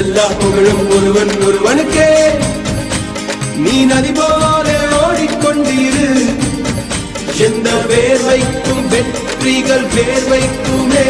எல்லா புகழும் ஒருவனுக்கே. நீ நதி போல ஓடிக்கொண்டிரு, எந்த வேர்வைக்கும் வெற்றிகள் வேர்வைக்குமே.